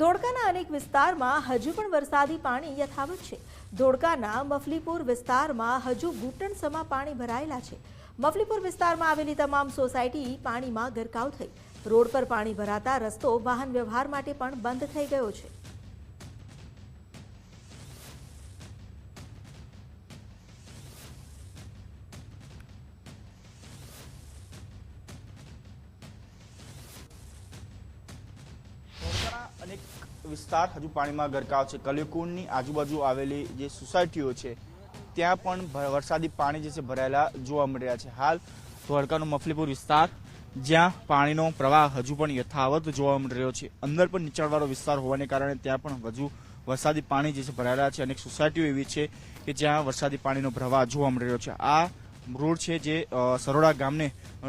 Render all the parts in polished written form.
ધોળકાના અનેક વિસ્તારમાં હજુ પણ વરસાદી પાણી યથાવત છે। ધોળકાના મફલીપુર વિસ્તારમાં હજુ ઘૂંટણસમા પાણી ભરાયેલા છે। મફલીપુર વિસ્તારમાં આવેલી તમામ સોસાયટી પાણીમાં ગરકાવ થઈ। રોડ પર પાણી ભરાતા રસ્તો વાહન વ્યવહાર માટે પણ બંધ થઈ ગયો છે। અનેક વિસ્તાર હજુ પાણીમાં ગરકાવ છે। કલિકુંડની આજુબાજુ આવેલી જે સોસાયટીઓ છે ત્યાં પણ વરસાદી પાણી જે છે ભરાયેલા જોવા મળી રહ્યા છે। હાલ ધોળકાનો મફલીપુર વિસ્તાર જ્યાં પાણીનો પ્રવાહ હજુ પણ યથાવત જોવા મળી રહ્યો છે। અંદર પણ નીચાણવાળો વિસ્તાર હોવાને કારણે ત્યાં પણ હજુ વરસાદી પાણી જે છે ભરાયેલા છે। અનેક સોસાયટીઓ એવી છે કે જ્યાં વરસાદી પાણીનો પ્રવાહ જોવા મળી રહ્યો છે। આ રોડ છે જે સરોડા ગામને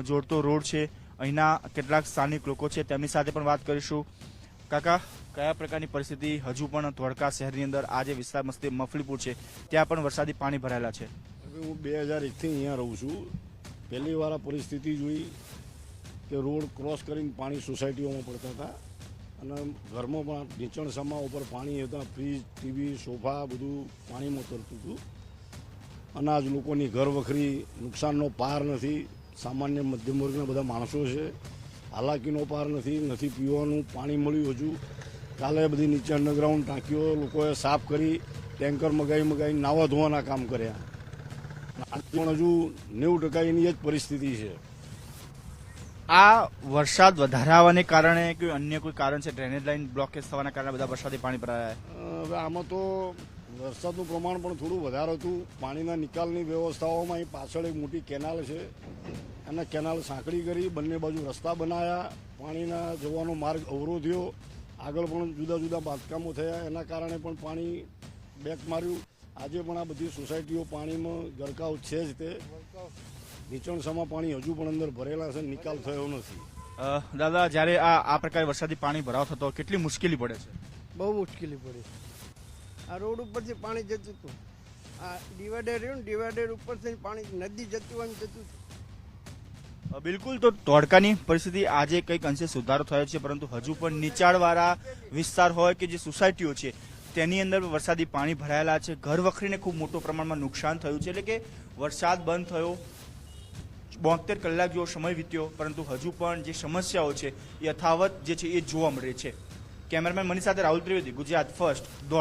જોડતો રોડ છે। અહીંના કેટલાક સ્થાનિક લોકો છે તેમની સાથે પણ વાત કરીશું। કાકા, કયા પ્રકારની પરિસ્થિતિ હજુ પણ ધોળકા શહેરની અંદર આ જે વિસ્તાર મફલીપુર છે ત્યાં પણ વરસાદી પાણી ભરાયેલા છે? હું 2001થી અહીંયા રહું છું। પહેલી વાર આ પરિસ્થિતિ જોઈ કે રોડ ક્રોસ કરીને પાણી સોસાયટીઓમાં પડતા હતા અને ઘરમાં પણ નીચણસમા ઉપર પાણી હતા। ફ્રીજ, ટીવી, સોફા બધું પાણીમાં તરતું હતું। અનાજ લોકોની ઘર વખરી, નુકસાનનો પાર નથી। સામાન્ય મધ્યમ વર્ગના બધા માણસો છે, હાલાકીનો પાર નથી પીવાનું પાણી મળ્યું। હજુ કાલે બધી નીચે અંડરગ્રાઉન્ડ ટાંકીઓ લોકોએ સાફ કરી, ટેન્કર મગાવી નાવા ધોવાના કામ કર્યા। પણ હજુ 90% એની જ પરિસ્થિતિ છે। આ વરસાદ વધારે આવવાને કારણે કે અન્ય કોઈ કારણ છે? ડ્રેનેજ લાઇન બ્લોકેજ થવાના કારણે બધા વરસાદી પાણી ભરાયા? હવે આમાં તો વરસાદનું પ્રમાણ પણ થોડું વધારે હતું। પાણીના નિકાલની વ્યવસ્થાઓમાં અહીં પાછળ એક મોટી કેનાલ છે, અને કેનાલ સાંકડી કરી બંને બાજુ રસ્તા બનાવ્યા। પાણીના જવાનો માર્ગ અવરોધ્યો। આગળ પણ જુદા જુદા બાંધકામો થયા, એના કારણે પણ પાણી બેક માર્યું। આજે પણ આ બધી સોસાયટીઓ પાણીમાં ગરકાવ છે જ તે। નીચણસમા પાણી હજુ પણ અંદર ભરેલા છે, નિકાલ થયો નથી। દાદા, જ્યારે આ પ્રકારે વરસાદી પાણી ભરાવ થતો કેટલી મુશ્કેલી પડે છે? બહુ મુશ્કેલી પડી। આ રોડ ઉપરથી પાણી જતું હતું, આ ડિવાઈડર રહ્યું ને, ડિવાઈડર ઉપરથી પાણી નદી જતું હોય જતું હતું। બિલકુલ, તો ધોળકાની પરિસ્થિતિ આજે કંઈક અંશે સુધારો થયો છે, પરંતુ હજુ પણ નીચાણવાળા વિસ્તાર હોય કે જે સોસાયટીઓ છે તેની અંદર વરસાદી પાણી ભરાયેલા છે। ઘર વખરીને ખૂબ મોટો પ્રમાણમાં નુકસાન થયું છે। એટલે કે વરસાદ બંધ થયો, 72 કલાક જેવો સમય વીત્યો, પરંતુ હજુ પણ જે સમસ્યાઓ છે યથાવત જે છે એ જોવા મળે છે। કેમેરામેન મની સાથે રાહુલ ત્રિવેદી, ગુજરાત ફર્સ્ટ, ધોળકા।